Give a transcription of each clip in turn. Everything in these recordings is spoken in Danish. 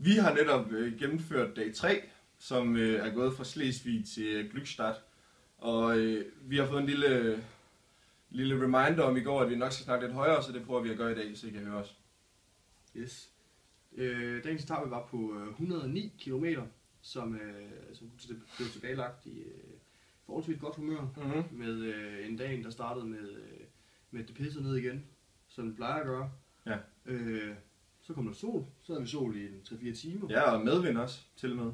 Vi har netop gennemført dag 3, som er gået fra Slesvig til Glückstadt. Og vi har fået en lille reminder om i går, at vi nok skal snakke lidt højere, så det prøver vi at gøre i dag, så I kan høre os. Yes. Dagens etape var på 109 km, som blev tilbagelagt i forholdsvis godt humør, med en dag, der startede med det pisser ned igen, som det plejer at gøre. Ja. Så kom der sol, så havde vi sol i 3-4 timer. Ja, og medvind også, til og med.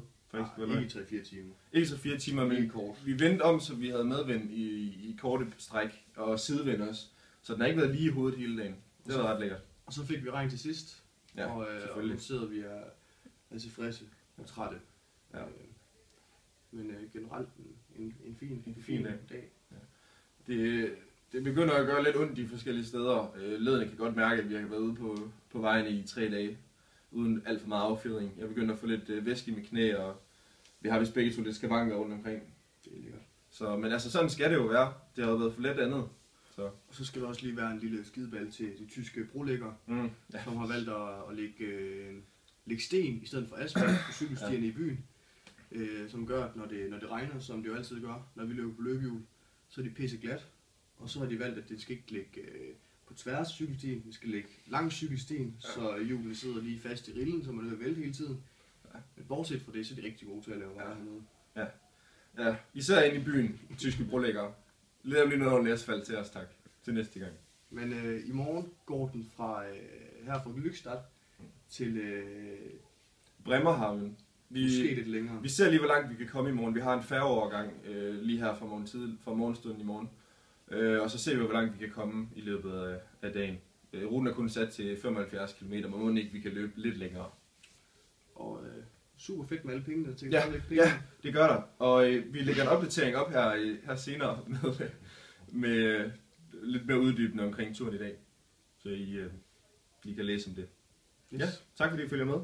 Ikke 3-4 timer. Ikke så 4 timer, men vi vendte om, så vi havde medvind i korte stræk, og sidevind også. Så den har ikke været lige i hovedet hele dagen. Det var ret lækkert. Og så fik vi regn til sidst, ja, og nu sidder vi er tilfredse og trætte. Ja. Men generelt en fin dag. Ja. Det begynder at gøre lidt ondt de forskellige steder. Ledene kan godt mærke, at vi har været ude på vejen i 3 dage, uden alt for meget affjedring. Jeg begynder at få lidt væske i mit knæ, og vi har vist begge to lidt skavanker rundt omkring. Det er lækkert. Så, men altså sådan skal det jo være. Det har jo været for lidt andet. Så. Og så skal der også lige være en lille skideball til de tyske brolæggere, som har valgt at lægge sten i stedet for asfalt på cykelstierne i byen. Som gør, at når det regner, som det jo altid gør, når vi løber på løbehjul, så er de pisse glat. Og så har de valgt, at det skal ikke ligge på tværs af cykelstien, det skal ligge langs cykelstien, så hjulet sidder lige fast i rillen, så man vil vælte hele tiden. Men bortset fra det, så er de rigtig gode til at lave veje hernede. Ja, især inde i byen, tyske brolæggere. Lidt om lige noget over asfalt til os, tak. Til næste gang. Men i morgen går den her fra Glückstadt til Bremerhaven. Måske lidt længere. Vi ser lige, hvor langt vi kan komme i morgen. Vi har en færgeovergang lige her fra morgenstunden i morgen. Og så ser vi, hvor langt vi kan komme i løbet af dagen. Ruten er kun sat til 75 km, men må ikke vi kan løbe lidt længere. Og super fedt med alle pengene. Ja, det gør der. Og vi lægger en opdatering op her senere med lidt mere uddybende omkring turen i dag. Så I kan læse om det. Yes. Ja, tak fordi I følger med.